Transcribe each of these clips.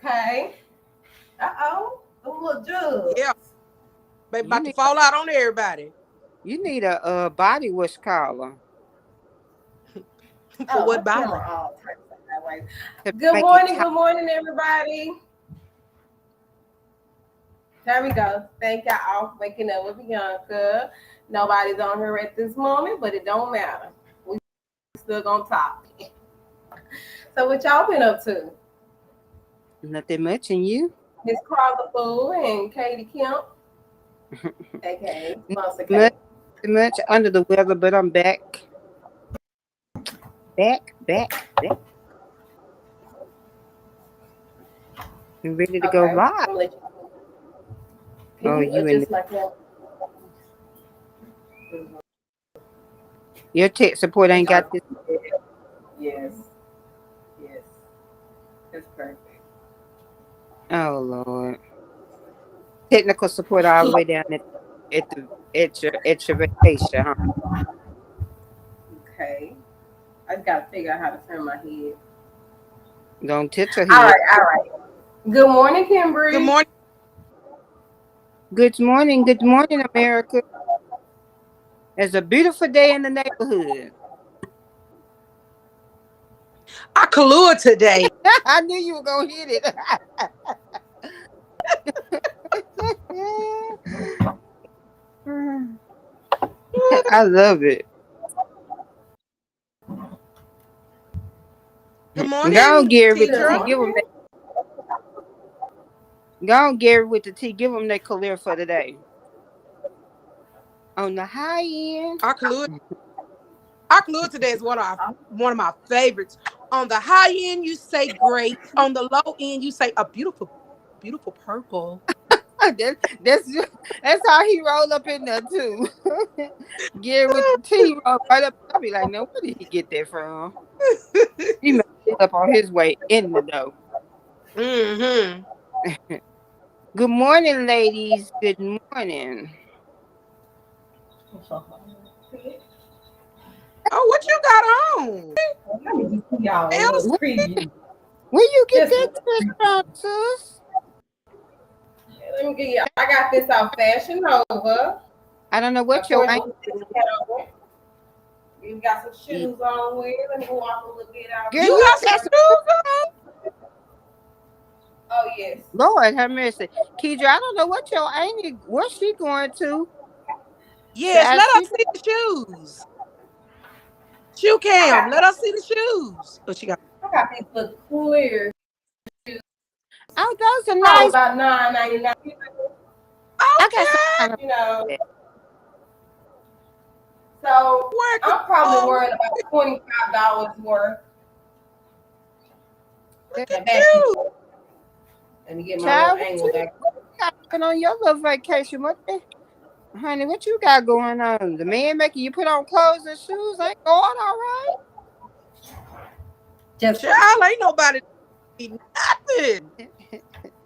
Okay. Uh-oh. Them little jugs. Yeah, baby, You about to need fall out on everybody. you need a body wash collar For Oh, my what body? camera all types of that way. to make it tight. Good morning, everybody. There we go. Thank y'all all for waking up with Bianca. Nobody's on here at this moment, but it don't matter. We still gonna talk. So what y'all been up to? Nothing much in you. Miss Carla Fool and Katie Kemp, aka Monster Much, K. much under the weather, but I'm back. And ready to go Okay. I'm live. gonna let you. Can Oh, you you in adjust my camera? your tech support ain't got this. Yes. Yes. That's perfect. Oh Lord, technical support all the way down at your vacation, huh? Okay. I just gotta figure out how to turn my head. Don't tilt your All head. right, all right. Good morning, Good Kimberly. morning. Good morning, America. It's a beautiful day in the neighborhood. I Kahlua today. I knew you were gonna hit it. I love it. Good Go on, morning, Gary with the Good tea. teacher. Give them morning. Go on, Gary with the tea. Give them their career for today. On the high end. Our Kahlua, our Kahlua today is one of my favorites. On the high end, you say great. On the low end, you say a beautiful, beautiful purple. That, that's that's how he roll up in there too. Gary with the tea roll right up. I'll be like, no, where did he get that from? He messed it up on his way in the door. Mm-hmm. Good morning, ladies. Good morning. Oh, what you got on? Let me just see y'all a Else, little Where, preview. where you get Just a that little dress preview. from, sis? Let me get you. I got this off Fashion Nova. I don't know what Of your course, ain't. it was discounted. You got some Yeah. shoes on with. Let me walk a little bit out Girl, you you got ain't some got here. some. shoes Oh yes. Lord have mercy. Kedra, I don't know what your auntie, what's she going to? Yes, Child, let she, us see the shoes. Shoe I cam, got let us see the shoes. Oh, she got. I got these little clear. oh, those are Probably nice. about $9.99. I got some Okay, kind of You know. that. So working. I'm probably worth about $25 worth. Look Now at back to you. you. Let me get my little Child, angle back. what you got going on your little vacation? Honey, what you got going on? The man making you put on clothes and shoes ain't going all right? Just for Child, ain't nobody need nothing.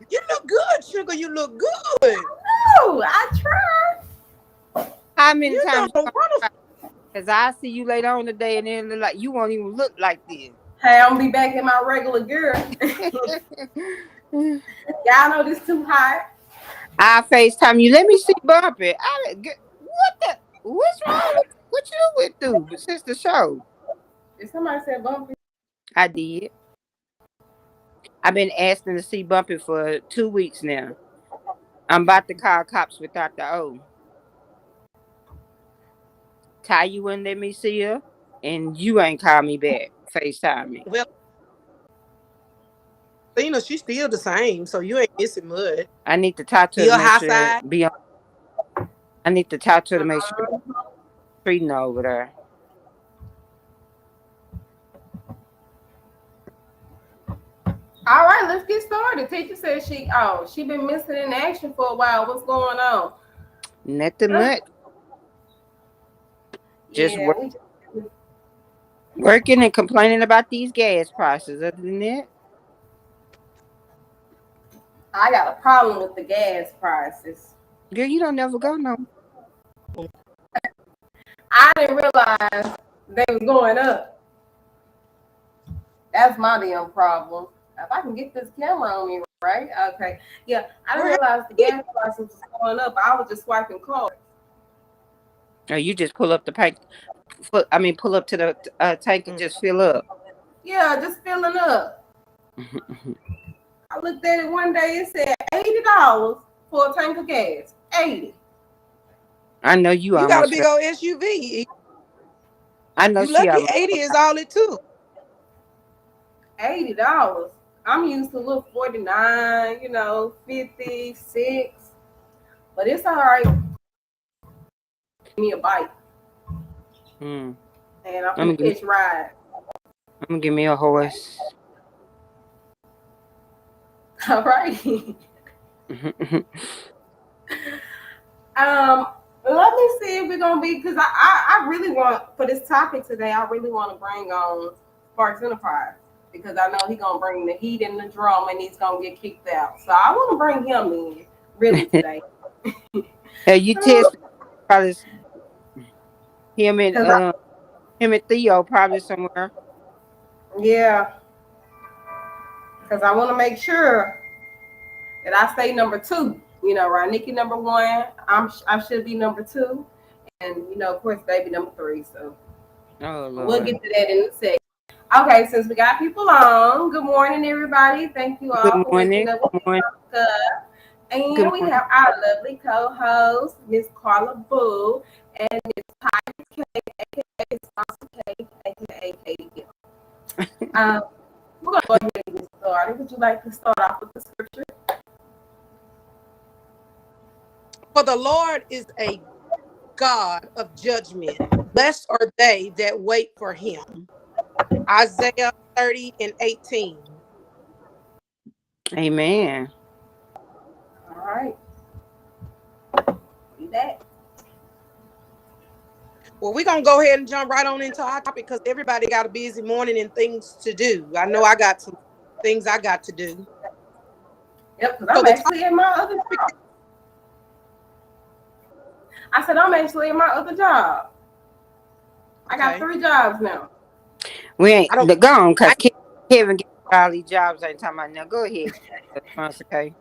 You look good, sugar. You look good. oh, I try. How many You doing times you a gonna wonderful. try? Because I see you later on today and then look like you won't even look like this. Hey, I'm gonna be back in my regular gear. Y'all know this too hot. I FaceTime you. Let me see Bumpy. What the? What's wrong with what you went through since the show? If somebody said bumpy, I did. I've been asking to see Bumpy for 2 weeks now. I'm about to call cops without the O. Ty, you wouldn't let me see her, and you ain't called me back. FaceTime me. Well, she's still the same, so you ain't missing much. I need to talk to her to Still make high sure side. be on. I need to talk to her to make sure treating her over there. all right, let's get started. Teacher said she been missing in action for a while. What's going on? Nothing Uh, much. Just yeah, we working and complaining about these gas prices. Other than that, I got a problem with the gas prices. girl, you don't never go no. I didn't realize they was going up. That's my damn problem. if I can get this camera on me, right? Okay. Yeah, I didn't realize the gas prices was going up. I was just swiping cards. Or you just pull up the tank. Pull up to the tank and just fill up. Yeah, just filling up. I looked at it one day. It said $80 for a tank of gas. 80. I know you You got a almost big fell. old SUV. I know You she lucky almost 80 fell is out. all it took. $80. I'm used to look 49, 56. But it's all right. Give me a bite. Mm. And I'm gonna catch ride. I'm gonna give me a horse. All right. Let me see if we're gonna be, because I really want, for this topic today, I really want to bring on Sparks Enterprise, because I know he's gonna bring the heat and the drum and he's gonna get kicked out. So I want to bring him in really today. Hey, you test probably him and Cause him and Theo probably somewhere. yeah, because I want to make sure that I stay number 2. Right? Nikki number 1. I should be number 2, and of course, baby number 3. So Oh we'll Lord. get to that in a second. Okay, since we got people on, good morning, everybody. Thank you all Good for morning. waking up Good with morning. us. And Good we morning. have our lovely co-host, Miss Carla Boo, and Miss Titus K, aka Sponsor K, aka Katie Gill. We're gonna go ahead and get started. Would you like to start off with the scripture? For the Lord is a God of judgment. Blessed are they that wait for him. Isaiah 30:18. Amen. All right. Be back. Well, we're going to go ahead and jump right on into our topic because everybody got a busy morning and things to do. I know I got some things I got to do. Yep, because So I'm the actually in my other job. I said I'm actually in my other job. I got 3 jobs now. We ain't I don't. go on because Kevin get all these jobs. Ain't talking about now. Go ahead, Sponsor K.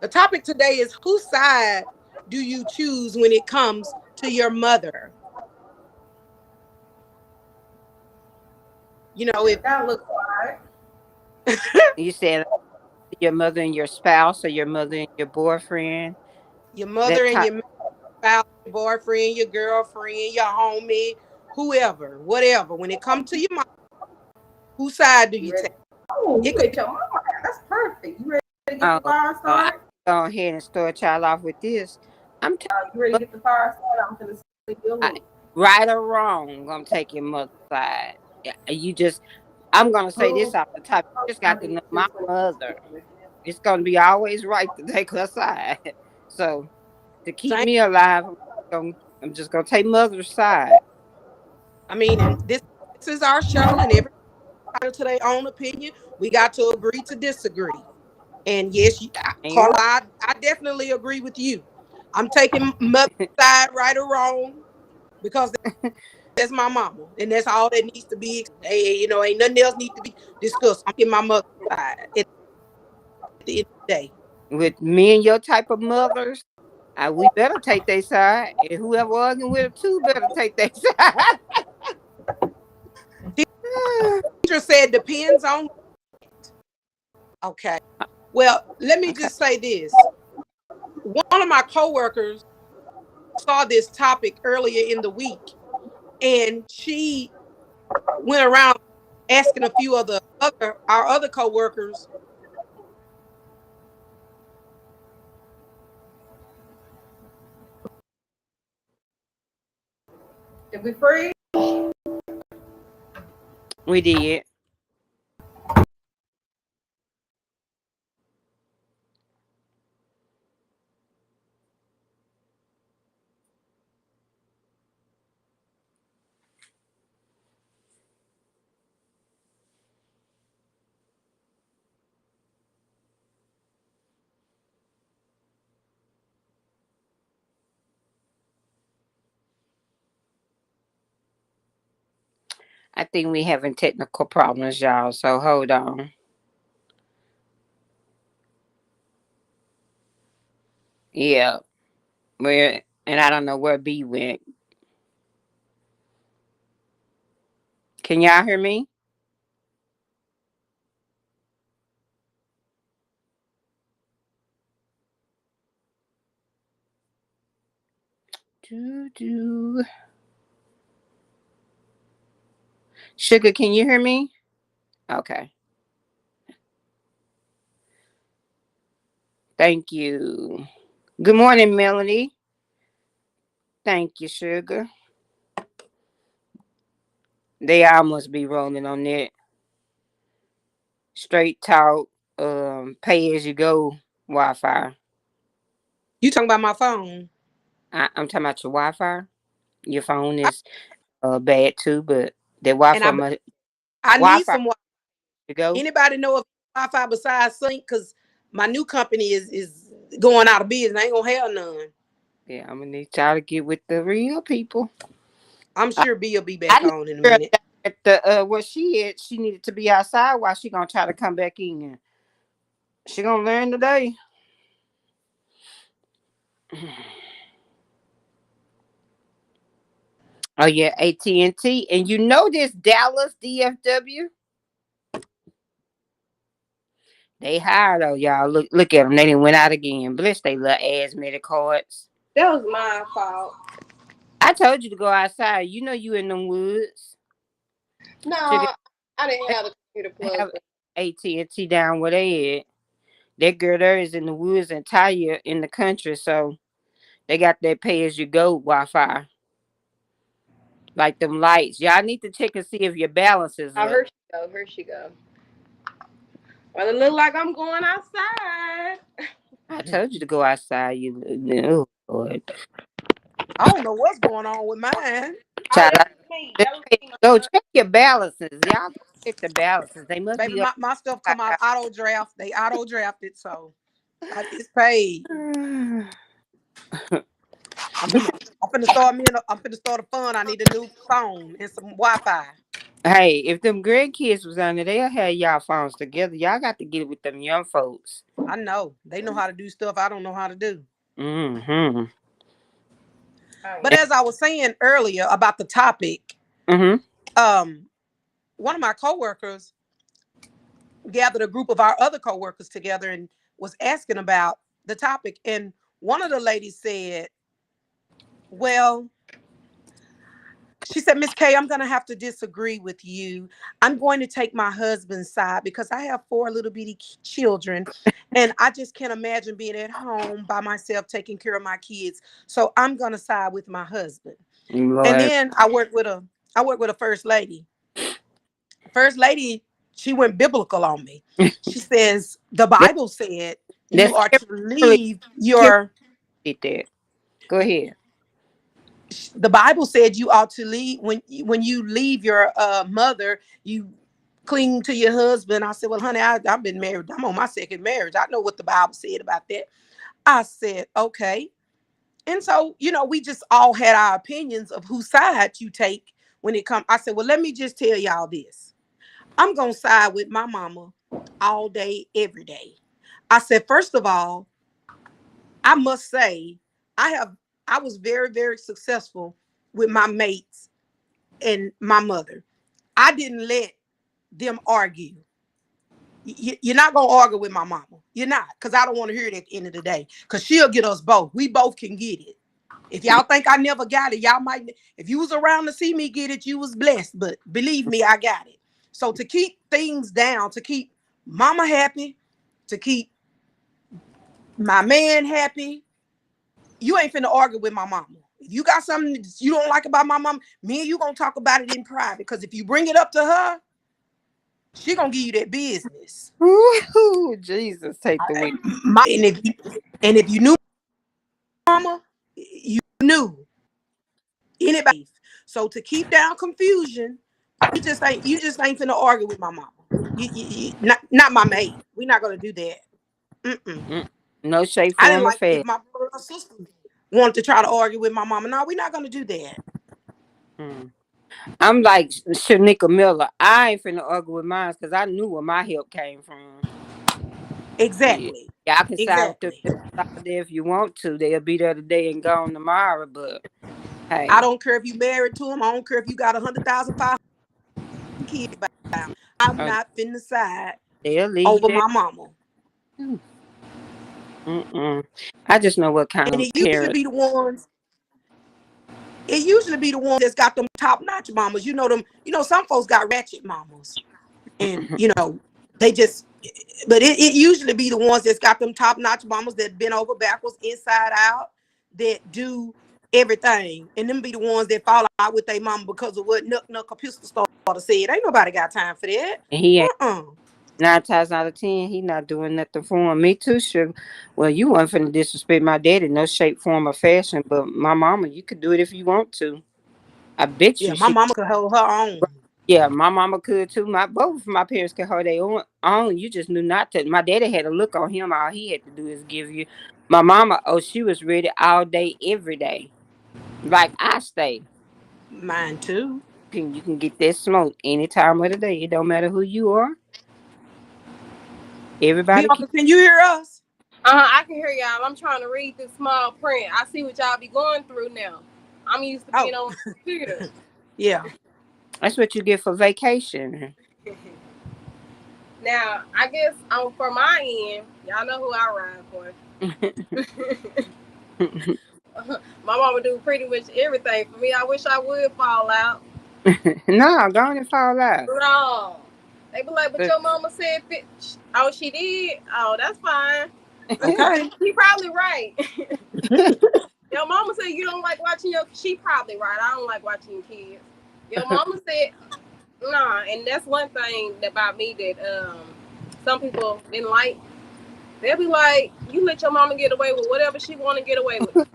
The topic today is, whose side do you choose when it comes to your mother? If That looks like You said your mother and your spouse, or your mother and your boyfriend. your mother That and type. your spouse, your boyfriend, your girlfriend, your homie, whoever, whatever. When it comes to your mom, whose side do you take? oh, you It could with your mama. That's perfect. You ready to get the Oh, fire started? go ahead and start y'all off with this. I'm You ready to get the fire started? I'm gonna sleep your hook. right or wrong. I'm taking mother side. Yeah, I'm gonna say this off the top. You just got to know my mother. It's gonna be always right to take her side. So to keep same. me alive, I'm just gonna take mother's side. I mean, and this is our show, and everybody to their own opinion. We got to agree to disagree. And yes, Ain't Carla, I definitely agree with you. I'm taking mother's side, right or wrong, because that's my mama, and that's all that needs to be. Ain't nothing else need to be discussed. I'm in my mother's side at the end of the day. with me and your type of mothers. We better take their side, and whoever arguing with them too better take their side. Teacher said depends on. Okay. Well, let me Okay. just say this. One of my coworkers saw this topic earlier in the week, and she went around asking a few of our other coworkers. Did we free? We did. I think we having technical problems, y'all. So hold on. Yeah. Where and I don't know where B went. Can y'all hear me? Do do. Sugar, can you hear me? Okay. Thank you. Good morning, Melanie. Thank you, Sugar. They all must be rolling on that straight talk, pay as you go Wi-Fi. You talking about my phone? I'm talking about your Wi-Fi. Your phone I, is bad too, but the and Wi-Fi must I need Wi-Fi some. to go. Anybody know of Wi-Fi besides Sync? Because my new company is going out of business. I ain't gonna have none. Yeah, I'm gonna need y'all to get with the real people. I'm Uh, sure B will be I back know on in a the girl minute. down at the where she at. She needed to be outside while she gonna try to come back in. And she gonna learn today. Oh yeah, AT&T, and you know this Dallas DFW. They hired though, y'all. Look at them. They didn't went out again. Bless they little ass medical cards. That was my fault. I told you to go outside. You know you in them woods. No, I didn't They have the computer plugged have in. AT&T down where they at. That girl there is in the woods and Taya in the country, so they got that pay as you go Wi-Fi. Like them lights. Y'all need to check and see if your balance is Oh, up. here she go. Here she go. Well, it look like I'm going outside. I told you to go outside. Oh Lord. I don't know what's going on with mine. Oh, Child, that was me. That was me. go check your balances. Y'all go check the balances. They must Baby, be up. my stuff come out auto draft. They auto drafted, so it's paid. I'm finna start I'm finna start a fund. I need a new phone and some Wi-Fi. Hey, if them grandkids was on there, they'll have y'all phones together. Y'all got to get it with them young folks. I know they know how to do stuff I don't know how to do. Mm-hmm. Oh, But yeah. as I was saying earlier about the topic, Mm-hmm. um, one of my coworkers gathered a group of our other coworkers together and was asking about the topic. And one of the ladies said, "Well," she said, "Miss K, I'm going to have to disagree with you. I'm going to take my husband's side because I have four little bitty children, and I just can't imagine being at home by myself taking care of my kids. So I'm going to side with my husband." And Lord, then I work with a first lady. First lady, she went biblical on me. She says the that's, Bible said you that's are to Kimberly. leave Kimberly your did that. Go ahead. the Bible said you ought to leave when you leave your mother, you cling to your husband. I said, well, honey, I've been married. I'm on my second marriage. I know what the Bible said about that. I said, okay. And so, we just all had our opinions of whose side you take when it comes. I said, well, let me just tell y'all this. I'm going to side with my mama all day, every day. I said, first of all, I must say, I have I was very, very successful with my mates and my mother. I didn't let them argue. You're not gonna argue with my mama. You're not, because I don't want to hear it at the end of the day. Because she'll get us both. We both can get it. If y'all think I never got it, y'all might. If you was around to see me get it, you was blessed. But believe me, I got it. So to keep things down, to keep mama happy, to keep my man happy, you ain't finna argue with my mama. If you got something you don't like about my mom, me and you gonna talk about it in private. Because if you bring it up to her, she gonna give you that business. Ooh, Jesus, take the wheel. And if you knew mama, you knew anybody. So to keep down confusion, you just ain't finna argue with my mama. Not my mate. We're not gonna do that. Mm-mm. No shape, I didn't form, or like if fashion. my brother or sister wanted to try to argue with my mama. No, we're not gonna do that. Mm. I'm like Shanika Miller. I ain't finna argue with mine because I knew where my help came from. Yeah, Exactly. Y'all can side with Exactly. them there if you want to. They'll be there today and gone tomorrow. But hey, I don't care if you married to him. I don't care if you got 100,500 kids by now. I'm uh, not finna side they'll leave you over there. my mama. Mm-mm. I just know what kind And of it usually parents. be the ones. It usually be the ones that's got them top notch mamas. You know them. You know some folks got ratchet mamas, and they just. But it usually be the ones that's got them top notch mamas that been over backwards, inside out, that do everything, and them be the ones that fall out with their mama because of what Nuck a pistol starter said. Ain't nobody got time for that. And he ain't Uh-uh. 9 times out of 10, he not doing nothing for him. Me too, sugar. Well, you weren't finna disrespect my daddy in no shape, form, or fashion, but my mama, you could do it if you want to. I bet Yeah, you my she. mama could hold her own. Yeah, my mama could too. Both of my parents could hold their own. You just knew not to. My daddy had a look on him. All he had to do is give you. My mama, oh, she was ready all day, every day. Like I stay. Mine too. You can get that smoke any time of the day. It don't matter who you are. Everybody can. Bianca, can you hear us? I can hear y'all. I'm trying to read this small print. I see what y'all be going through now. I'm used to being Oh, on the computer. yeah. That's what you get for vacation. Now, I guess for my end, y'all know who I ride for. My mama do pretty much everything for me. I wish I would fall out. No, go on and fall out. No. They be like, but your mama said, oh, she did? Oh, that's fine. Okay. She probably right. Your mama said you don't like watching she probably right. I don't like watching your kids. Your mama said, nah, and that's one thing about me that some people didn't like. They'll be like, you let your mama get away with whatever she want to get away with.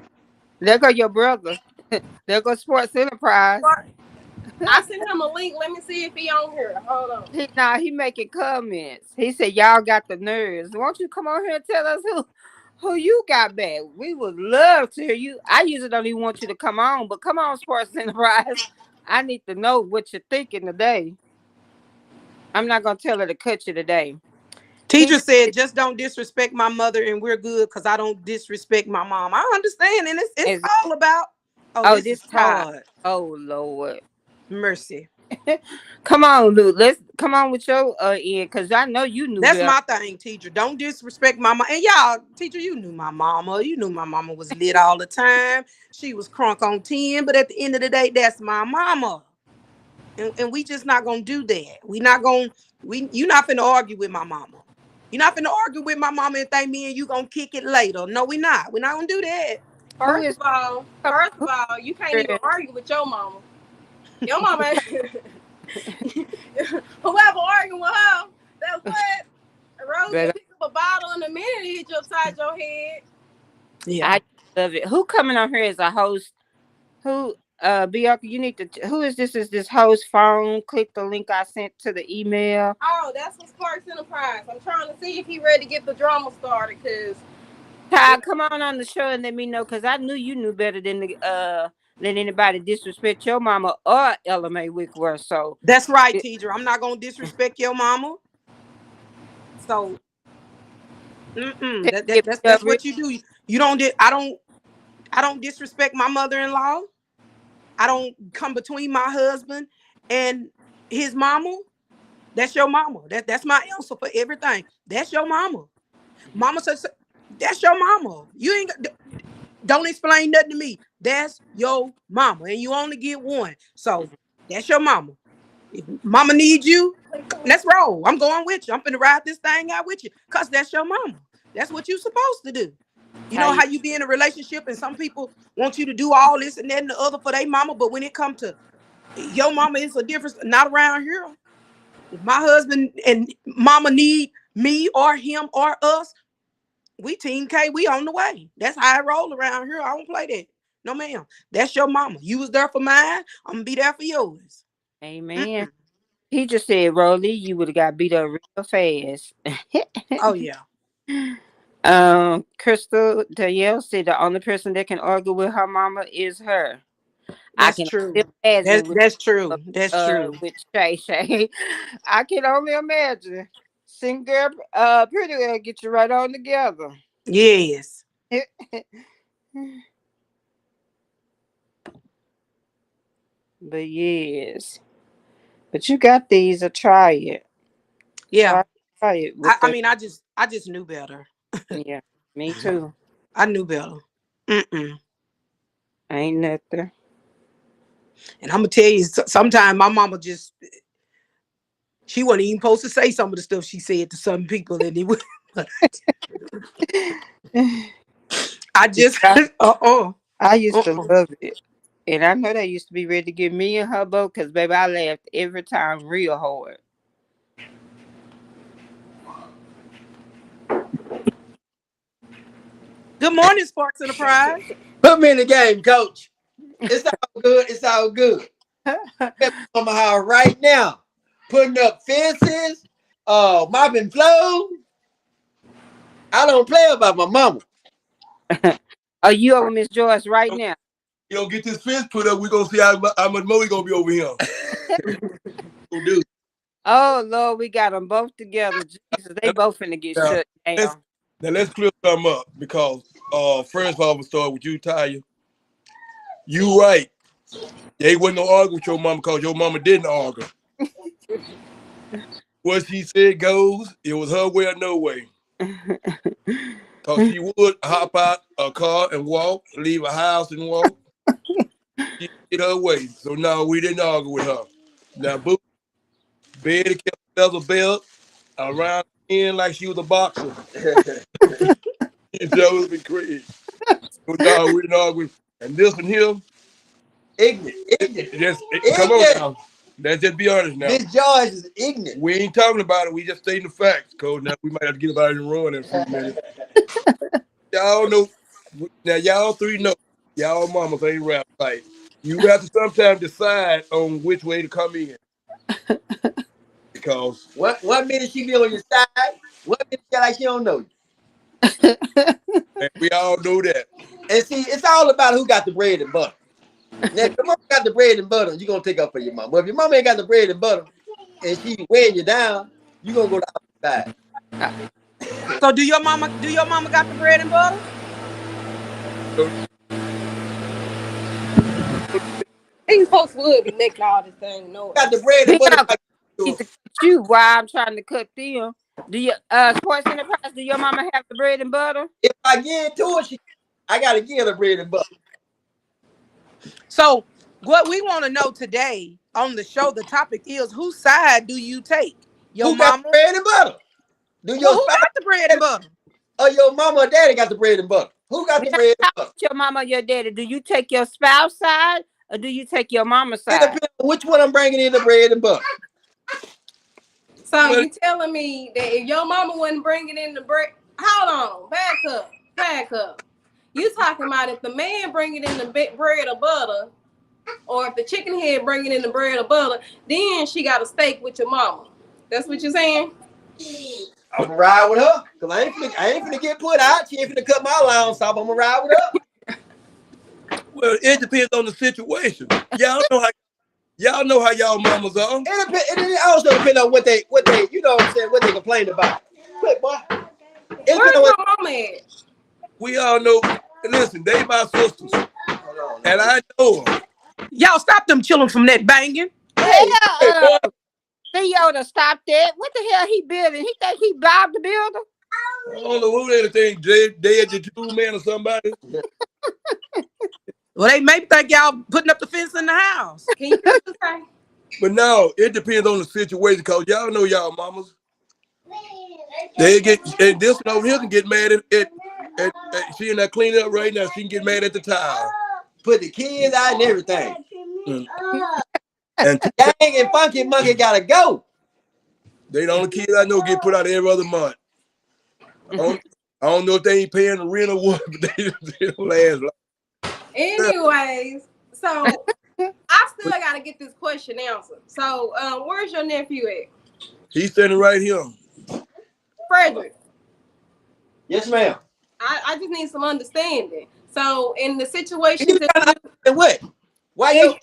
There go your brother. There go Sports Enterprise. I sent him a link. Let me see if he on here. Hold on. He making comments. He said, y'all got the nerves. Won't you come on here and tell us who you got back? We would love to hear you. I usually don't even want you to come on, but come on, Sports Enterprise. I need to know what you're thinking today. I'm not going to tell her to cut you today. Teacher said, just don't disrespect my mother and we're good because I don't disrespect my mom. I understand. And it's all about, this is hard. Oh, Lord. Mercy. Come on, Luke. Let's come on with your end, because I know you knew That's better. my thing, teacher. Don't disrespect my mom. And y'all, teacher, you knew my mama. You knew my mama was lit all the time. She was crunk on 10. But at the end of the day, that's my mama. And we just not going to do that. You're not finna argue with my mama. You're not finna argue with my mama and think me and you gonna kick it later. No, we're not. We're not gonna do that. First of all, you can't even argue with your mama. Your mama, whoever arguing with her, that's what. Rose will pick up a bottle in a minute and hit you upside your head. Yeah. I love it. Who coming on here as a host? Who Bianca, you need to who is this? Is this host phone? Click the link I sent to the email. Oh, that's what's Clark's Enterprise. I'm trying to see if he ready to get the drama started, because Ty, come on the show and let me know, because I knew you knew better than let anybody disrespect your mama or Ella Mae Wickworth. So that's right, teacher. I'm not gonna disrespect your mama. So that's what you do. You don't I don't disrespect my mother-in-law. I don't come between my husband and his mama. That's your mama. That's my answer for everything. That's your mama. Mama says that's your mama. You ain't don't explain nothing to me. That's your mama, and you only get one. So that's your mama. If mama needs you, let's roll. I'm going with you. I'm finna ride this thing out with you, cause that's your mama. That's what you're supposed to do. You know how you be in a relationship and some people want you to do all this and that and the other for their mama, but when it comes to your mama, it's a difference. Not around here. If my husband and mama need me or him or us, we Team K, we on the way. That's how I roll around here. I don't play that. No, ma'am. That's your mama. You was there for mine. I'm gonna be there for yours. Amen. He just said, Rolly, you would have got beat up real fast. Oh yeah. Crystal Danielle said the only person that can argue with her mama is her. That's true. That's true. That's true. With Shay Shay. I can only imagine. Sing girl, pretty girl, get you right on together. Yes. But yes. But you got these. Try it. Yeah. Try it. I mean, I just knew better. Yeah, me too. I knew better. Ain't nothing. And I'm gonna tell you, sometimes my mama she wasn't even supposed to say some of the stuff she said to some people, and it was. I just I used to love it. And I know they used to be ready to get me in her boat because, baby, I laughed every time real hard. Good morning, Sparks Enterprise. Put me in the game, coach. It's all good. It's all good. I'm house right now, putting up fences, mopping floors. I don't play about my mama. Are you over Miss Joyce right now? You don't get this fence put up, we're gonna see how much more we gonna be over here. Oh Lord, we got them both together. Jesus, they both finna get shut down. Now let's clear something up because first of all, we'll start with you, Taya. You right. They wasn't no argue with your mama because your mama didn't argue. What she said goes. It was her way or no way. Because she would hop out a car and walk, leave a house and walk. She did her way. So no, we didn't argue with her. Now, boo, Betty kept a leather belt around in like she was a boxer. That would be crazy. So no, we didn't argue. And this one here, ignorant. Come on now. Let's just be honest now. This George is ignorant. We ain't talking about it. We just stating the facts, Code. Now we might have to get about it and run in a few minutes. Y'all know. Now y'all three know. Y'all mamas ain't rap like. You have to sometimes decide on which way to come in. Because one minute she be on your side, one minute she like she don't know you. And we all know that. And see, it's all about who got the bread and butter. Now, if your mama got the bread and butter, you're gonna take up for your mama. But if your mama ain't got the bread and butter and she weighing you down, you're gonna go to the other side. So do your mama got the bread and butter? These folks would be making all this thing noise. Got the bread and butter. You while I'm trying to cut them. Do you Sports Enterprise, do your mama have the bread and butter? If I get into it, I gotta give her bread and butter. So what we want to know today on the show, the topic is, whose side do you take? Your who mama? got the bread and butter? Do your who got the bread and butter? Or your mama or daddy got the bread and butter? Who got the bread and butter? Your mama or your daddy? Do you take your spouse side or do you take your mama's side? It depends on which one I'm bringing in the bread and butter. So you telling me that if your mama wasn't bringing in the bread, hold on, back up. You talking about if the man bringing in the bread or butter, or if the chicken head bringing in the bread or butter, then she got a steak with your mama. That's what you're saying? I'm gonna ride with her because I ain't finna get put out. She ain't finna cut my allowance off. I'm gonna ride with her. Well, it depends on the situation. Y'all know how y'all mamas are. It also depends on what they you know what I'm saying, what they complain about. Quick, boy. Where's your mama at? We all know. Listen, they my sisters, and I know them. Y'all stop them children from that banging. Theo to stop that. What the hell he building? He think he bobbed the builder? I don't know who they think. They the two man or somebody. Well, they may think y'all putting up the fence in the house. Can you say? But no, it depends on the situation because y'all know y'all mamas. They get and this one over here can get mad at she in that cleaning up right now. She can get mad at the tile. Put the kids out and everything. And Gang and Funky Monkey gotta go. they the only kids I know get put out every other month. I don't know if they ain't paying the rent or what, but they don't last long. Anyways, so I still gotta get this question answered. So where's your nephew at? He's standing right here. Frederick. Yes, ma'am. I just need some understanding. So in the situation And what? Why your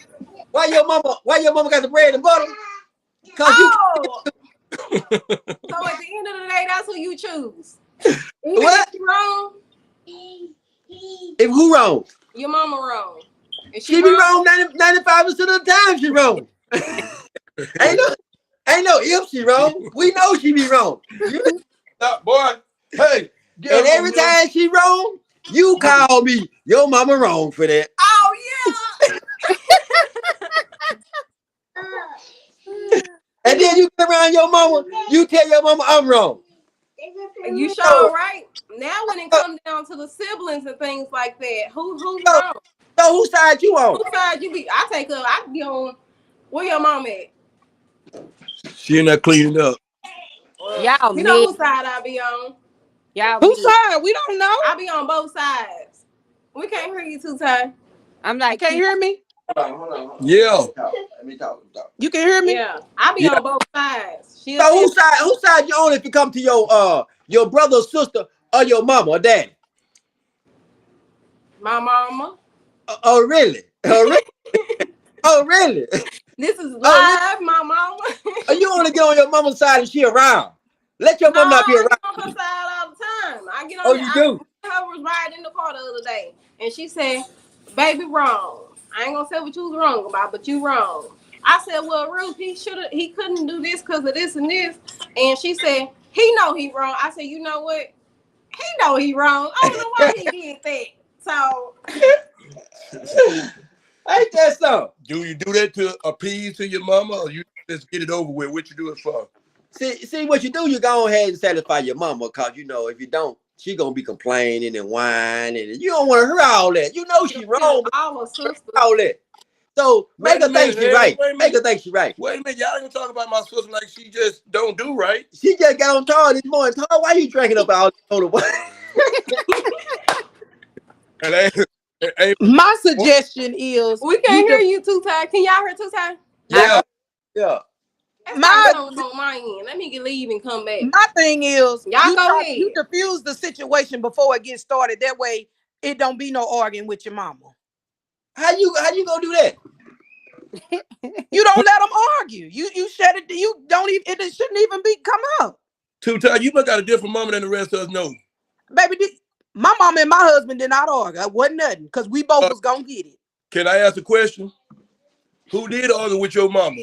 mama got the bread and butter? Cause So at the end of the day, that's who you choose. Even What? if you wrong, If who wrong? your mama wrong. If She be wrong 95% of the time. She wrong. ain't no if she wrong. We know she be wrong. Now, boy, hey. get And up every on your- time she wrong, you call me. Your mama wrong for that. Oh And then you get around your mama, you tell your mama I'm wrong. yeah. You sure right. Now when it comes down to the siblings and things like that, who's wrong? So whose side you on? Whose side you be? I be on where your mom at. She ain't not cleaning up. Y'all You know mid. whose side I be on? Y'all Whose mid. side? We don't know. I be on both sides. We can't hear you too tight. I'm You like, can't hear me? Hold on. Yeah. Let me talk. You can hear me? Yeah, I be Yeah. on both sides. She So whose side you on if you come to your brother or sister or your mama or daddy? my mama. Oh really? Oh really? Oh really? This is live, really? my mama. Oh, you only get on your mama's side if she around. Let your No, mama not be I around. get on her side all the time. I get on Oh, you do? I was riding in the car the other day, and she said, "Baby, wrong. I ain't gonna say what you was wrong about, but you wrong." I said, "Well, Ruth, he couldn't do this because of this and this." And she said, "He know he wrong." I said, "You know what? He know he wrong. I don't know why he did that." So Ain't that so? Do you do that to appease to your mama, or you just get it over with? What you do it for? See what you do, you go ahead and satisfy your mama, cause you know if you don't, she gonna be complaining and whining, and you don't want to hear all that. You know she wrong, but our sisters. all that. So make Wait a her think minute, she right. wait a Make her minute. think she right. Wait a minute, y'all ain't talking about my sister like she just don't do right. She just got on Tar this morning. Tar, why you drinking up all this soda? And ain't My suggestion is We can't hear you too tight. Can y'all hear too tight? yeah. Yeah. That's My- not on my end. Let me leave and come back. my thing is Y'all go ahead. you diffuse the situation before it gets started. That way it don't be no arguing with your mama. How you gonna do that? You don't let them argue. You shut it. You don't even. It shouldn't even be come up, Two times. You must got a different mama than the rest of us know. baby. My mom and my husband did not argue. It wasn't nothing because we both was gonna get it. Can I ask a question? Who did argue with your mama?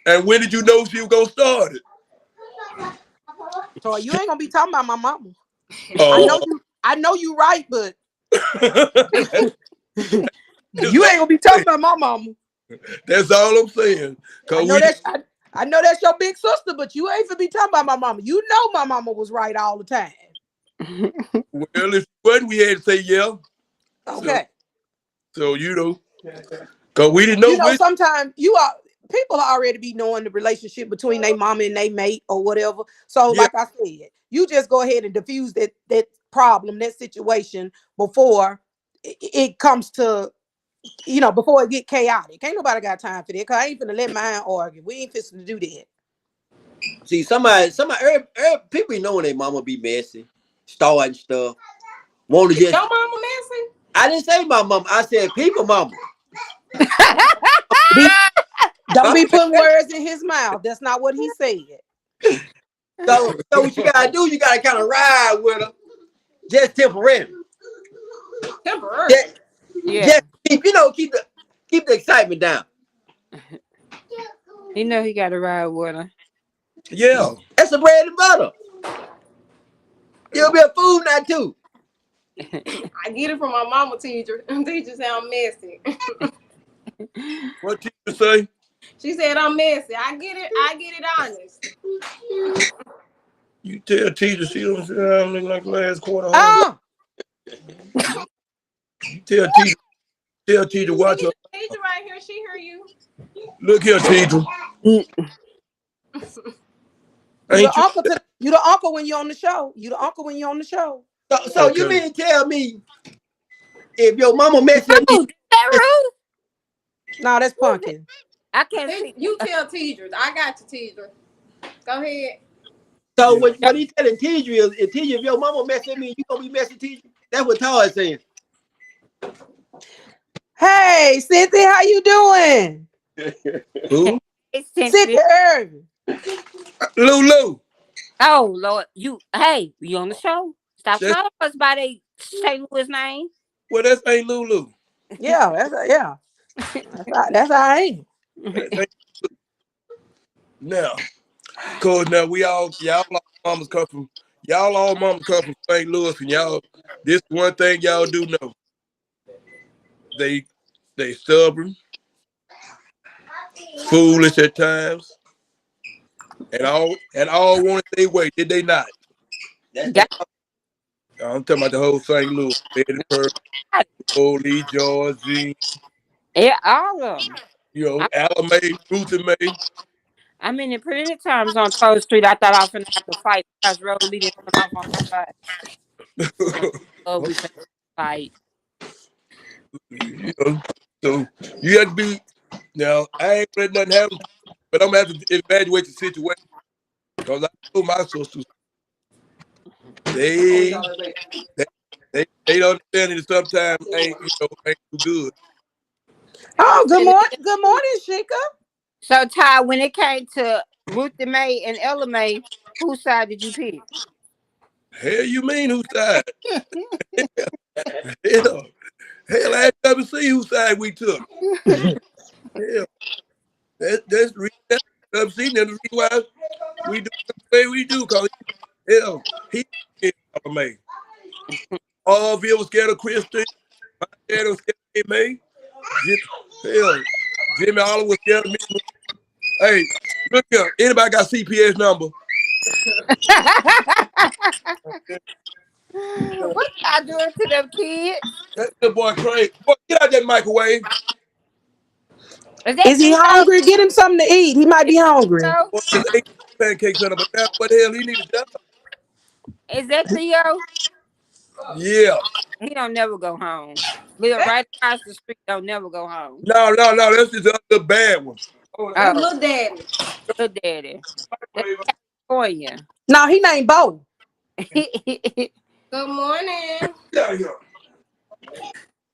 And when did you know she was gonna start it? So you ain't gonna be talking about my mama. Oh. I know you right, but you ain't gonna be talking about my mama. That's all I'm saying. I know that's your big sister, but you ain't gonna be talking about my mama. You know my mama was right all the time. Well, if you wasn't, we had to say yeah. Okay. So you know, cause we didn't know. You know, sometimes people already be knowing the relationship between their mama and their mate or whatever. So, Yeah. like I said, you just go ahead and diffuse that problem, that situation before it comes to, before it get chaotic. Ain't nobody got time for that. Cause I ain't finna let mine argue. We ain't fixing to do that. See, people be knowing their mama be messy, starting stuff. Want to just? Your mama messy? I didn't say my mama. I said people mama. Don't be putting words in his mouth. That's not what he said. So what you gotta do? You gotta kind of ride with her, just temporarily. Temporary. Just keep the excitement down. He know he got to ride with her. Yeah. That's the bread and butter. You'll be a fool now too. I get it from my mama teacher. Teacher say I'm messy. What teacher say? She said I'm messy. I get it honest. You tell teacher she don't sit down looking like last quarter. You tell teacher watch her. Teacher right here, she hear you. Look here, teacher. You the uncle when you're on the show. You the uncle when you're on the show. So Okay. you mean to tell me if your mama messy up Oh, that Ruth? No, that's Pumpkin. I can't see. You tell teachers. I got you, teacher. Go ahead. So what he telling teacher is if your mama messy up, mean you gonna be messy, teacher? That's what Todd is saying. Hey, Cynthia, how you doing? Who? It's Cynthia Irving. Lulu. Oh Lord, you you on the show? Stop That's, calling us by the St. Louis name. well, that's ain't Lulu. Yeah, that's how I am. That's ain't now. Cause now y'all all mamas come from St. Louis, and y'all, this one thing y'all do know. They stubborn, foolish at times, and all wanted their way. Did they not? That's Got the I'm talking about the whole St. Louis. Betty Purr, Lee, Georgie, all of them. Alла Mae, Ruthie Mae. I mean, in plenty of times on 12th Street, I thought I was finna have to fight because Rosalie didn't run off on my side. Oh, we finna fight. you know, so you have to be. Now I ain't let nothing happen, but I'm gonna have to evaluate the situation because I know my sisters. They they don't understand it. Sometimes ain't too good. Oh, good morning, Sheikah. So, Ty, when it came to Ruthie Mae and Ella Mae, whose side did you pick? Hell, you mean whose side? Hell, I ain't never see whose side we took. Hell, that's the reason. I've seen that. The reason why we do the way we do. Cause hell, he is Alla Mae. Allville was scared of Christy. My dad was scared of me. Hell, Jimmy Oliver was scared of me. Hey, look here. Anybody got CPS number? What y'all doing to them kids? That's the boy crazy. Boy, get out that microwave. Is he Theo? hungry? Get him something to eat. He might be hungry. Theo? Boy, just ate pancakes on him, but now what the hell he need a job? Is that Theo? Yeah. He don't never go home. Live right across the street, don't never go home. No. That's just the bad one. Oh, Oh, Little daddy. little daddy. That's microwave. California. No, he named Bo. Good morning. Get out of here.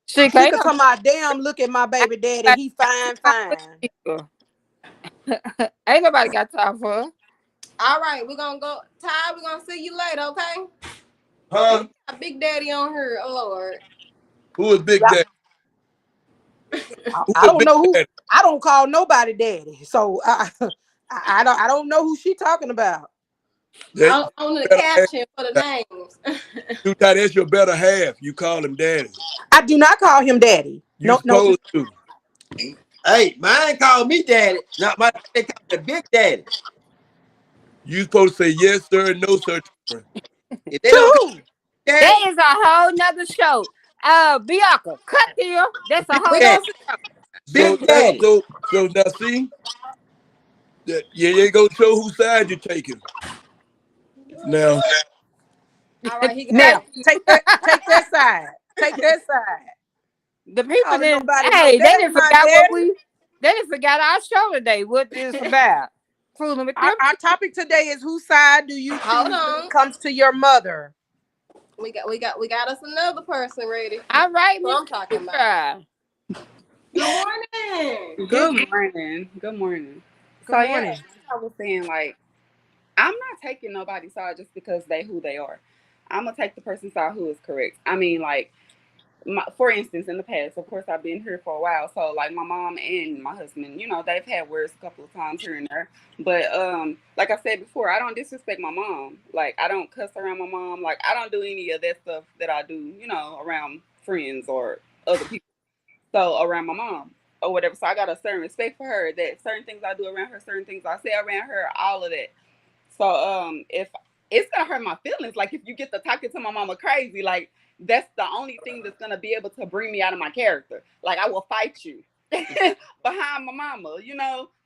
She She can't could come out, damn, look at my baby daddy. He fine. ain't nobody got time for her. All right, we're gonna go. Ty, we're gonna see you later, okay? Huh? Got Big Daddy on here. Oh Lord. Who is Big Daddy? Who I is don't Big know who. Daddy? I don't call nobody daddy. So I don't know who she talking about. That, On the better half. caption for the names. You thought that's your better half. You call him daddy. I do not call him daddy. You No. supposed to. Hey, mine called me daddy. Not my they call me Big Daddy. You supposed to say yes, sir, and no, sir. If they To don't call who? me daddy, That is a whole nother show. Bianca, cut here. That's a Big whole we nother gonna daddy, show. So Big that's Daddy. so now see that you ain't gonna show whose side you're taking. Now all right, he got Now take that. Take that side. Take that side. The people Calling didn't. nobody no. Hey, they That ain't didn't my forgot what daddy. we. They didn't forgot our show today. What this about? Fooling with them. Our topic today is whose side do you hold choose when it on. comes to your mother? We got us another person ready. All right, What Miss I'm talking about. Kendra. Good morning. Good morning. Good morning. Good morning. I was saying like I'm not taking nobody's side just because they who they are. I'm gonna take the person's side who is correct. I mean, like, for instance, in the past, of course, I've been here for a while, so like my mom and my husband, they've had words a couple of times here and there. But like I said before, I don't disrespect my mom. Like I don't cuss around my mom. Like I don't do any of that stuff that I do, around friends or other people. So around my mom or whatever. So I got a certain respect for her that certain things I do around her, certain things I say around her, all of that. So if it's gonna hurt my feelings, like if you get to talking to my mama crazy, like that's the only thing that's gonna be able to bring me out of my character. Like I will fight you behind my mama,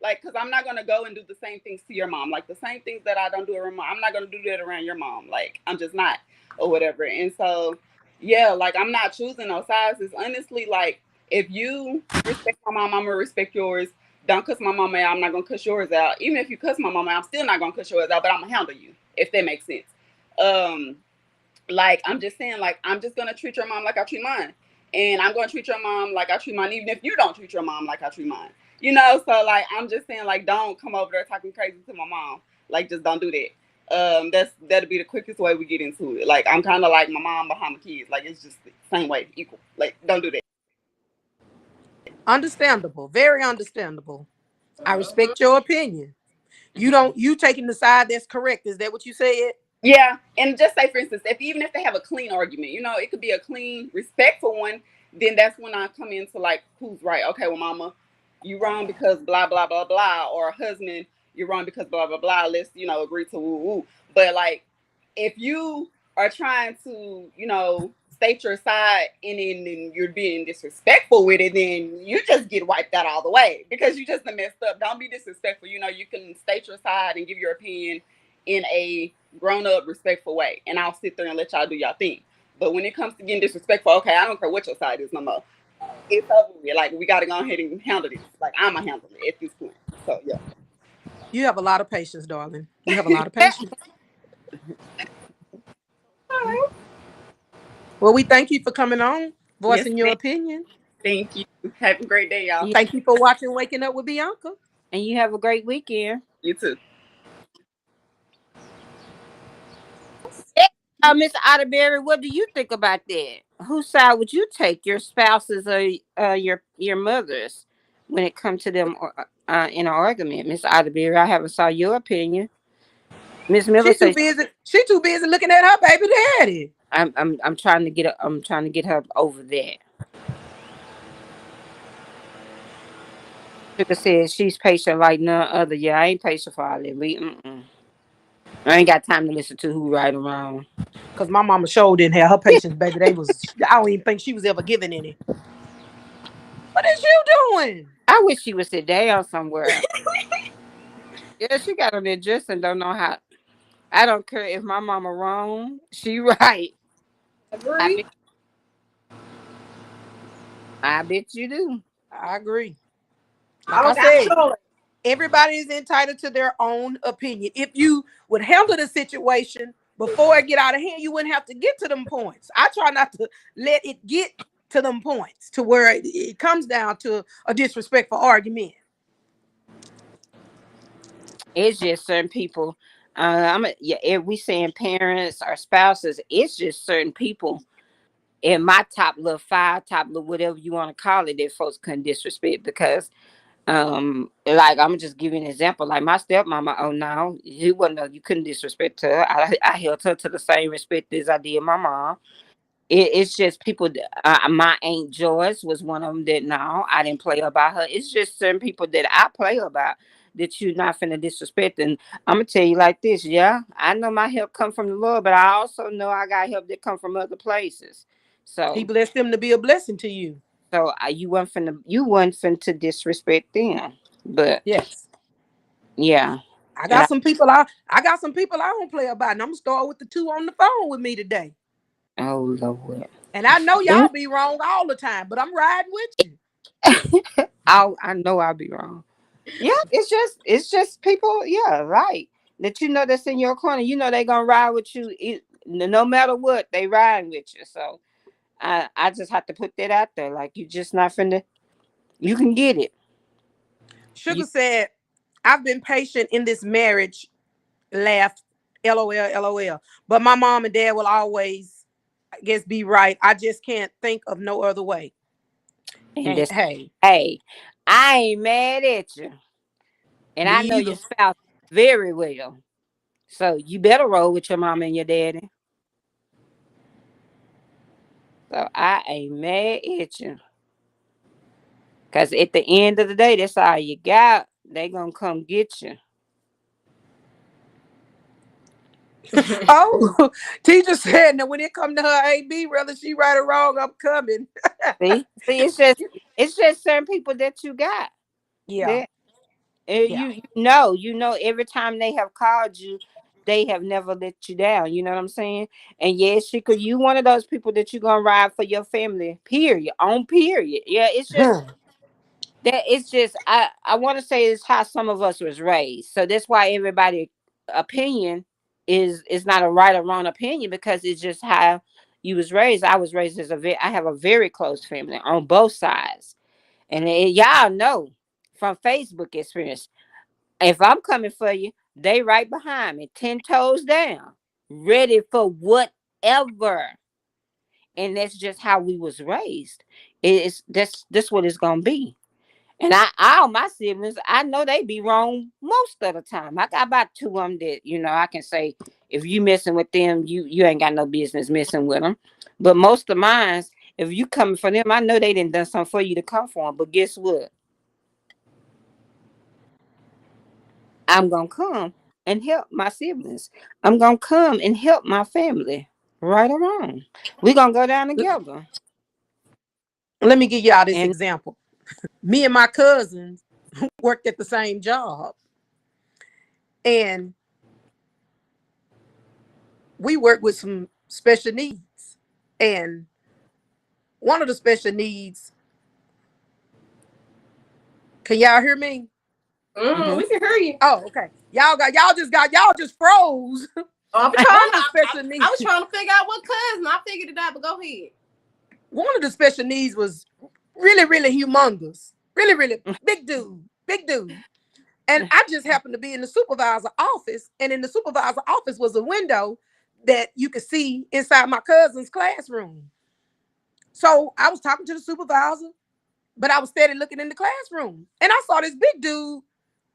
like because I'm not gonna go and do the same things to your mom, like the same things that I don't do around I'm not gonna do that around your mom. Like I'm just not or whatever. And so yeah, like I'm not choosing no sides. It's honestly like if you respect my mom, I'm gonna respect yours. Don't cuss my mama out. I'm not gonna cuss yours out. Even if you cuss my mama out, I'm still not gonna cuss yours out, but I'm gonna handle you, if that makes sense. Like I'm just saying, like I'm just gonna treat your mom like I treat mine. And I'm gonna treat your mom like I treat mine, even if you don't treat your mom like I treat mine. So like I'm just saying, like, don't come over there talking crazy to my mom. Like, just don't do that. That'll be the quickest way we get into it. Like, I'm kind of like my mom behind my kids. Like, it's just the same way, equal. Like, don't do that. Understandable, very understandable. I respect your opinion. You taking the side that's correct. Is that what you said? Yeah, and just say, for instance, even if they have a clean argument, it could be a clean, respectful one. Then that's when I come into like, who's right? Okay, well, mama, you wrong because blah blah blah blah, or husband, you're wrong because blah blah blah. Let's agree to woo woo. But like, if you are trying to state your side and then you're being disrespectful with it, then you just get wiped out all the way because you just messed up. Don't be disrespectful. You can state your side and give your opinion in a grown-up, respectful way, and I'll sit there and let y'all do y'all thing. But when it comes to getting disrespectful, okay, I don't care what your side is no more. It's over with. Like, we got to go ahead and handle this. Like, I'm going to handle it at this point. So, yeah. You have a lot of patience, darling. You have a lot of patience. All right. Well, we thank you for coming on, voicing your opinion. Thank you. Have a great day, y'all. Thank you for watching Waking Up with Bianca. And you have a great weekend. You too. Miss Otterberry, what do you think about that? Whose side would you take, your spouse's or your mother's, when it comes to them in an argument? Miss Otterberry, I haven't saw your opinion. Miss Miller She's too busy. She too busy looking at her baby daddy. I'm trying to get her over that. Sugar says she's patient like none other. Yeah, I ain't patient for all that. I ain't got time to listen to who right or wrong. Cause my mama sure didn't have her patience, baby. I don't even think she was ever given any. What is you doing? I wish she would sit down somewhere. Yeah, she got on that dress and don't know how. I don't care if my mama wrong. She right. Agree. I bet you do. I agree. Like I said, everybody is entitled to their own opinion. If you would handle the situation before it get out of hand, you wouldn't have to get to them points. I try not to let it get to them points to where it comes down to a disrespectful argument. It's just certain people. If we saying parents or spouses, it's just certain people in my top little five, top little whatever you want to call it, that folks couldn't disrespect because like I'm just giving an example. Like my stepmama, oh no, you couldn't disrespect her. I held her to the same respect as I did my mom. It's just people. My Aunt Joyce was one of them that no, I didn't play about her. It's just certain people that I play about that you're not finna disrespect. And I'm gonna tell you like this, yeah, I know my help come from the Lord, but I also know I got help that come from other places. So He blessed them to be a blessing to you. So you weren't finna disrespect them, but yes, yeah. I got some people I don't play about, and I'm gonna start with the two on the phone with me today. Oh Lord! And I know y'all be wrong all the time, but I'm riding with you. I know I'll be wrong. Yeah, it's just people. Yeah, right. That that's in your corner. They gonna ride with you, no matter what. They riding with you. So I just have to put that out there. Like, you just not finna. You can get it. Sugar said, "I've been patient in this marriage." Laugh, LOL, LOL. But my mom and dad will always, I guess, be right. I just can't think of no other way. And hey, I ain't mad at you, and I know your spouse very well. So you better roll with your mom and your daddy. So I ain't mad at you. Because at the end of the day, that's all you got. They gonna come get you. Oh, teacher said, now when it come to her AB, whether she right or wrong, I'm coming. See, it's just certain people that you got. Yeah. You know, every time they have called you, they have never let you down. You know what I'm saying? And yes, you one of those people that you're gonna ride for your family. Period. On period. Yeah, it's just that. It's just I want to say it's how some of us was raised. So that's why everybody opinion is not a right or wrong opinion, because it's just how you was raised. I was raised as I have a very close family on both sides, and y'all know from Facebook experience. If I'm coming for you, They right behind me, 10 toes down, ready for whatever. And that's just how we was raised. It's that's what it's gonna be. And all my siblings, I know they be wrong most of the time. I got about two of them that I can say if you messing with them, you ain't got no business messing with them. But most of mine, if you coming for them, I know they didn't done something for you to come for them. But guess what? I'm gonna come and help my siblings. I'm gonna come and help my family. Right or wrong, we gonna go down together. Let me give y'all this And example. Me and my cousins worked at the same job, and we worked with some special needs. And one of the special needs, can y'all hear me? mhm. We can hear you. Oh, okay. Y'all just froze. Oh, I'm One trying. of the special I needs. was trying to figure out what cousin. I figured it out, but go ahead. One of the special needs was really, really humongous. Really, really big dude. Big dude. And I just happened to be in the supervisor office, and in the supervisor office was a window that you could see inside my cousin's classroom. So I was talking to the supervisor, but I was steady looking in the classroom, and I saw this big dude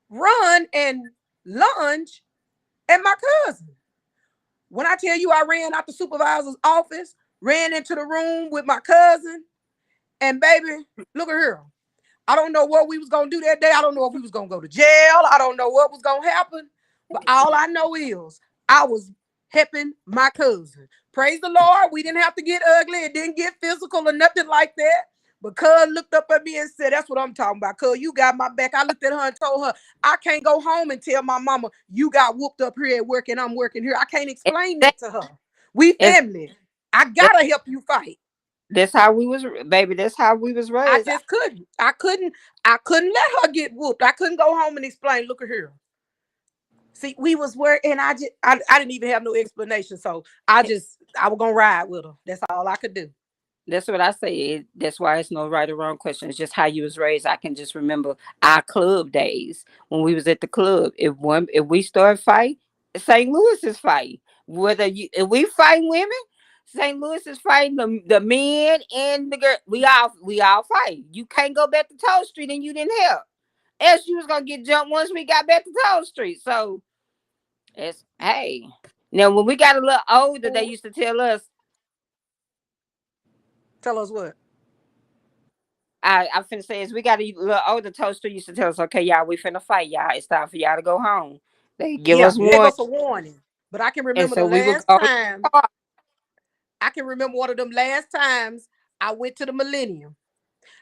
run and lunge at my cousin. When I tell you I ran out the supervisor's office, ran into the room with my cousin, and baby, look at her. I don't know what we was gonna do that day. I don't know if we was gonna go to jail. I don't know what was gonna happen. But all I know is I was helping my cousin. Praise the Lord. We didn't have to get ugly. It didn't get physical or nothing like that. But cuz looked up at me and said, that's what I'm talking about. Cuz you got my back. I looked at her and told her, I can't go home and tell my mama you got whooped up here at work and I'm working here. I can't explain that to her. We It's, family. I gotta help you fight. that's how we was, baby. That's how we was I raised. just couldn't. I couldn't let her get whooped. I couldn't go home and explain. Look at here. See, we was working, and I didn't even have no explanation. So I was gonna ride with her. That's all I could do. That's what I say. That's why it's no right or wrong question. It's just how you was raised. I can just remember our club days when we was at the club. If we start fight, St. Louis is fighting. Whether if we fight women, St. Louis is fighting the men and the girl. We all fight. You can't go back to Toll Street and you didn't help. Else you was gonna get jumped once we got back to Toll Street. So it's hey. Now when we got a little older, they used to tell us. Tell us what. I finna say is we got a little older. Toaster used to tell us, okay, y'all, we finna fight, y'all. It's time for y'all to go home. They give Yeah, us gave one, us a warning. But I can and remember the so we would last go. time. I can remember one of them last times I went to the Millennium.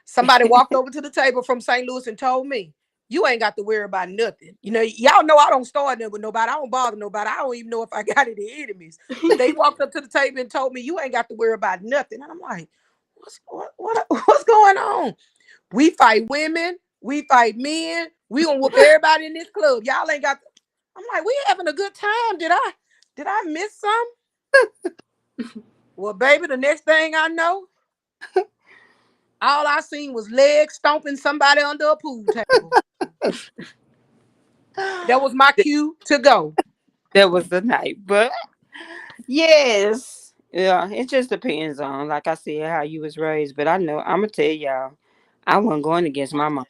Somebody walked over to the table from St. Louis and told me, you ain't got to worry about nothing. Y'all know I don't start nothing with nobody. I don't bother nobody. I don't even know if I got any enemies. But they walked up to the table and told me, you ain't got to worry about nothing. And I'm like, what's going on? We fight women. We fight men. We gonna whoop everybody in this club. Y'all ain't got. I'm like, we having a good time. Did I miss some? Well, baby, the next thing I know, all I seen was legs stomping somebody under a pool table. That was my cue to go. That was the night, but yes, yeah, it just depends on, like I said, how you was raised. But I know I'm gonna tell y'all, I wasn't going against my mom.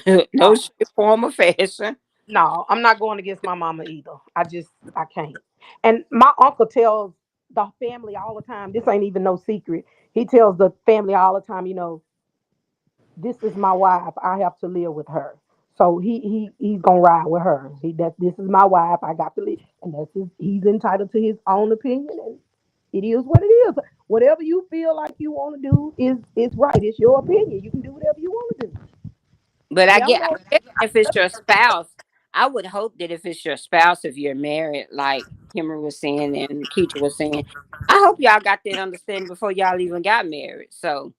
No No, shape, form, or fashion. no, I'm not going against my mama either. I can't. And my uncle tells the family all the time, this ain't even no secret. He tells the family all the time, this is my wife. I have to live with her. So he's gonna ride with her. This is my wife. I got to live, and he's entitled to his own opinion, and it is what it is. Whatever you feel like you want to do is right. It's your opinion. You can do whatever you want to do. But Yeah, I'm I going. guess if it's your spouse, I would hope that if it's your spouse, if you're married, like Kimber was saying and Keisha was saying, I hope y'all got that understanding before y'all even got married. So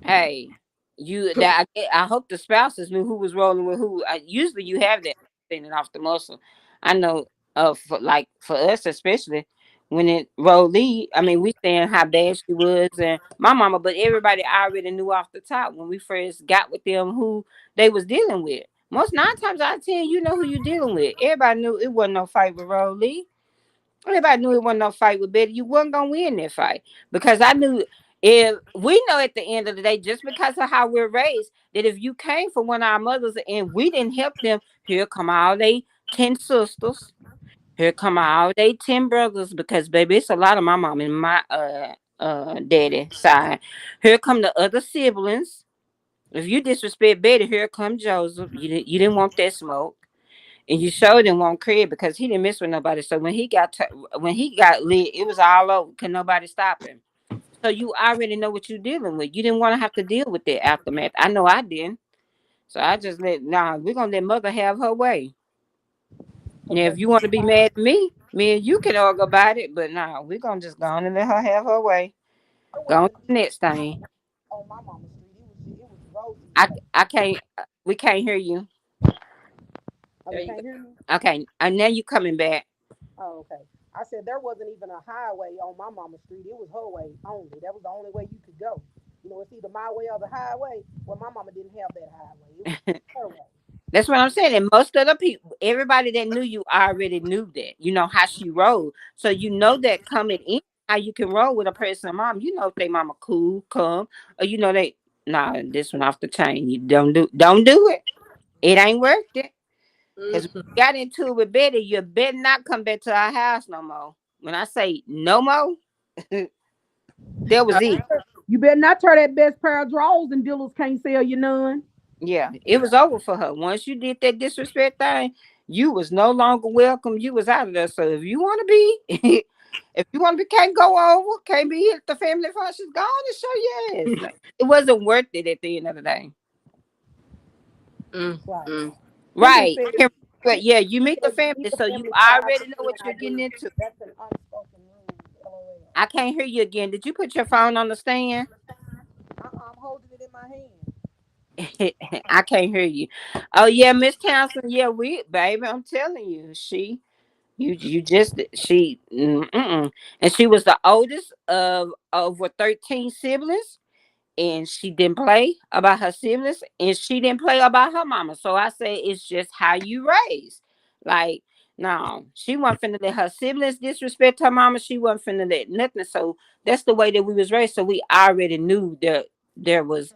hey, I hope the spouses knew who was rolling with who. Usually you have that understanding off the muscle. I know for us especially when it rolled Lee, I mean we saying how bad she was and my mama, but everybody already knew off the top when we first got with them who they was dealing with. Most 9 times out of 10, you know who you dealing with. Everybody knew it wasn't no fight with Rolly. Everybody knew it wasn't no fight with Betty. You wasn't gonna win that fight because I knew if we know at the end of the day, just because of how we're raised, that if you came from one of our mothers and we didn't help them, here come all they 10 sisters. Here come all they 10 brothers because baby, it's a lot of my mom and my daddy side. Here come the other siblings. If you disrespect Betty, here come Joseph. You didn't want that smoke. And you sure didn't want Craig because he didn't mess with nobody. So when he got lit, it was all over. Could nobody stop him? So you already know what you're dealing with. You didn't want to have to deal with that aftermath. I know I didn't. So I just we're gonna let mother have her way. Now if you want to be mad at me and you can argue about it, but we're gonna just go on and let her have her way. Go on to the next thing. On my mama's street, it was roses. I can't we can't hear you. Oh, you can't hear me? Okay, and now you coming back. Oh, okay. I said there wasn't even a highway on my mama's street. It was her way only. That was the only way you could go. You know, it's either my way or the highway. Well, my mama didn't have that highway. It was her way. That's what I'm saying. And most of the people, everybody that knew you already knew that. You know how she rolled. So you know that coming in, how you can roll with a person mom. You know if they mama cool, calm, or you know this one off the chain. You don't do it. It ain't worth it. Because we got into it with Betty, you better not come back to our house no more. When I say no more, that was it. You better not tear that best pair of drawers and dealers can't sell you none. Yeah, it was over for her. Once you did that disrespect thing, you was no longer welcome. You was out of there. So if you want to be, can't go over, can't be at the family functions, go on and show your ass. It wasn't worth it at the end of the day. Right. But yeah, you meet the family, so you already know what you're getting into. That's an unspoken rule. I can't hear you again. Did you put your phone on the stand? I'm holding it in my hand. I can't hear you. Oh yeah, Miss Townsend. Yeah, baby, I'm telling you, and she was the oldest of over 13 siblings, and she didn't play about her siblings, and she didn't play about her mama. So I say it's just how you raise. Like, no, she wasn't finna let her siblings disrespect her mama. She wasn't finna let nothing. So that's the way that we was raised. So we already knew that there was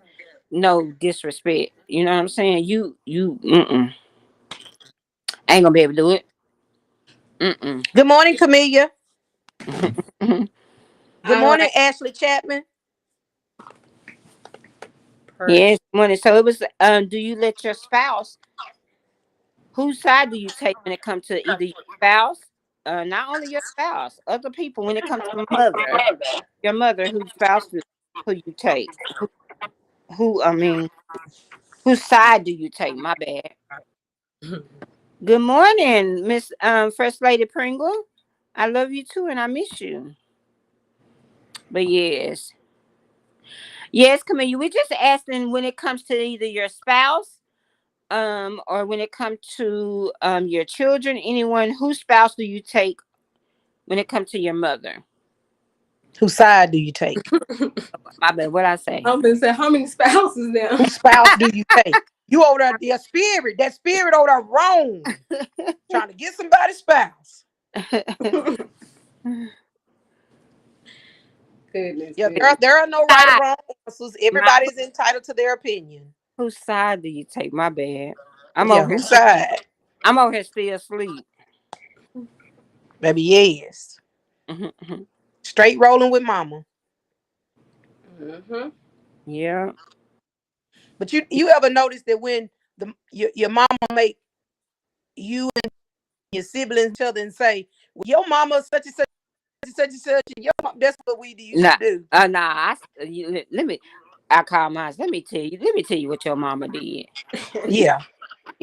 no disrespect. You know what I'm saying? You ain't gonna be able to do it. Good morning, Camellia. Good morning, Ashley Chapman. Yes, money. So it was. Do you let your spouse? Whose side do you take when it comes to either your spouse, not only your spouse, other people? When it comes to your mother, whose spouse who you take? Whose side do you take? My bad. Good morning, Miss First Lady Pringle. I love you too, and I miss you. But yes, Camille, we're just asking when it comes to either your spouse, or when it comes to your children, anyone, whose spouse do you take when it comes to your mother? Whose side do you take? My bad, what I say? I'm gonna say, how many spouses now? Whose spouse do you take? You over there, that spirit over there wrong. Trying to get somebody's spouse. Goodness. Yeah, there are no right or wrong answers. Everybody's entitled to their opinion. Whose side do you take? My bad. Whose side? I'm over here still asleep. Maybe yes. Straight rolling with mama. Yeah. But you ever notice that when your mama make you and your siblings each other and say, well, your mama such and such and such, and your mama, that's what we used to do. Let me. I call mine. Let me tell you what your mama did. Yeah.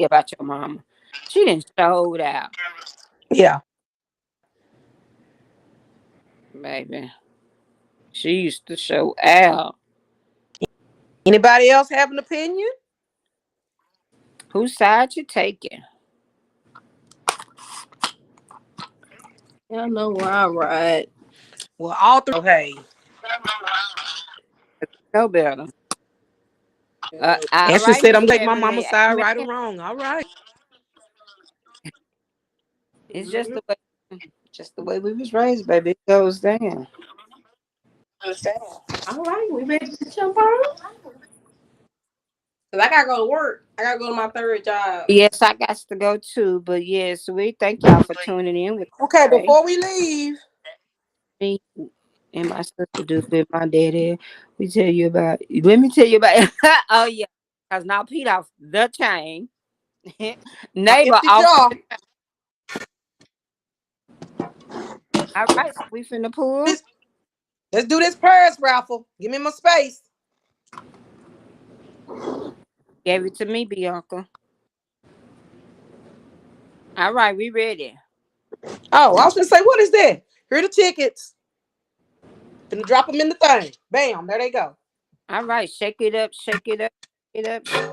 About your mama. She didn't show out. Yeah. Baby. She used to show out. Anybody else have an opinion? Whose side you taking? Y'all know where I'm right. Well, all three. Okay. No better. All Ashley right, said, Miss I'm taking my Beverly. mama's side, right or Amen. wrong. All right. It's Mhm. just the way we was raised, baby. It goes down. All right, we ready to jump on? Cause I gotta go to work. I gotta go to my third job. Yes, I got to go too, but yes, we thank y'all for tuning in with Okay, Trey. before we leave, Me and my sister do with my daddy. We tell you about. Let me tell you about. Oh yeah, cause now Pete off the chain. my Neighbor empty off. jar. All right, so we finna pull. This, let's do this purse raffle. Give me my space. Gave it to me, Bianca. All right, we ready. Oh, I was gonna say, what is that? Here are the tickets. Gonna drop them in the thing. Bam, there they go. All right, shake it up, shake it up, shake it up.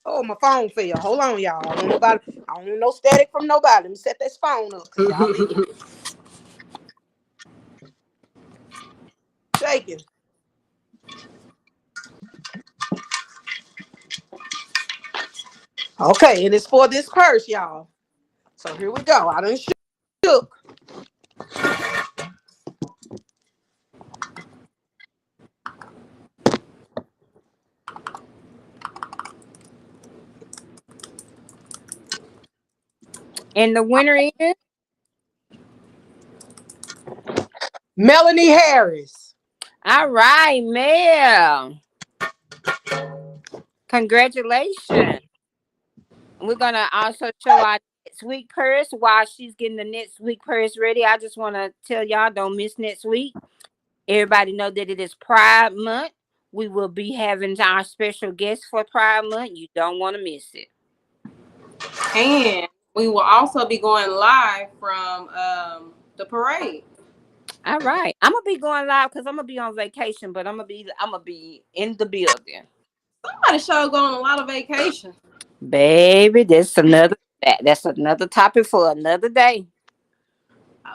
Oh, my phone fell. Hold on, y'all. I don't want no static from nobody. Let me set this phone up because y'all be shaking. Okay, and it's for this purse, y'all. So here we go. I done shook. And the winner is Melanie Harris. all right, Mel. Congratulations. We're gonna also show our next week purse while she's getting the next week purse ready. I just want to tell y'all, don't miss next week. Everybody know that it is Pride Month. We will be having our special guest for Pride Month. You don't want to miss it. And we will also be going live from the parade. All right, I'm gonna be going live because I'm gonna be on vacation, but I'm gonna be in the building. Somebody show going on a lot of vacation. Baby, that's another topic for another day.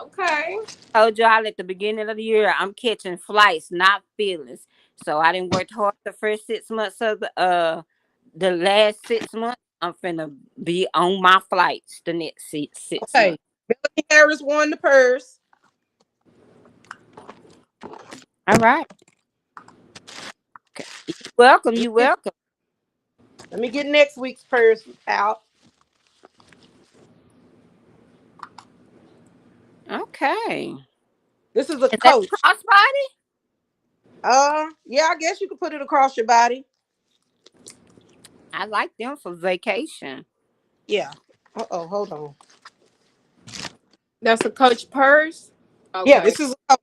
Okay. Told y'all at the beginning of the year I'm catching flights, not feelings. So I didn't work hard the first 6 months of the last 6 months. I'm finna be on my flights the next six Okay, months. Melanie Harris won the purse. All right. Okay. You welcome. You welcome. Let me get next week's purse out. Okay. This is a Is that Coach. crossbody? Yeah, I guess you could put it across your body. I like them for vacation. Yeah. Uh-oh, hold on. That's a Coach purse. Yeah, Okay. this is a Coach.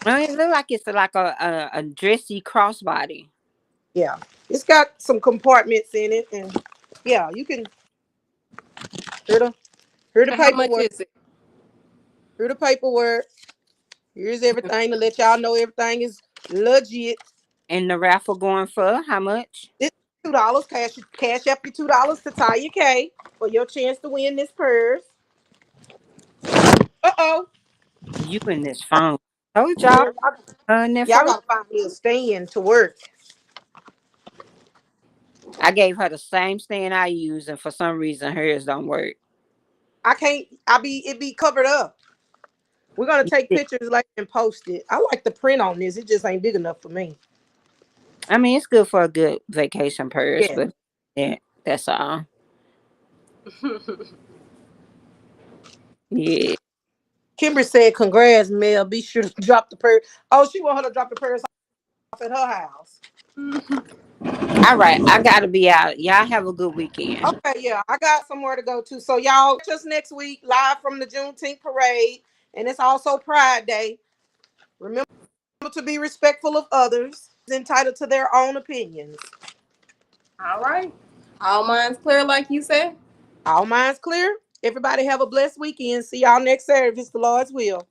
It look like it's like a dressy crossbody. Yeah. It's got some compartments in it, and yeah, you can here the And how much paperwork. is it? Here the paperwork. Here's everything to let y'all know everything is legit. And the raffle going for how much? It's $2. Cash up your $2 to Tanya K for your chance to win this purse. Uh-oh. You in this phone. Told y'all Y'all in that phone. gotta find me a stand to work. I gave her the same stand I use, and for some reason hers don't work. I can't. It be covered up. We're gonna take Yeah. pictures later and post it. I like the print on this. It just ain't big enough for me. I mean, it's good for a good vacation purse, Yeah. but yeah, that's all. Yeah. Kimber said, "Congrats, Mel. Be sure to drop the purse." Oh, she want her to drop the purse off at her house. All right, I gotta be out. Y'all have a good weekend. Okay, yeah, I got somewhere to go to. So y'all, just next week, live from the Juneteenth parade, and it's also Pride Day. Remember to be respectful of others, entitled to their own opinions. All right. All minds clear, like you said. All minds clear. Everybody have a blessed weekend. See y'all next Saturday if it's the Lord's will.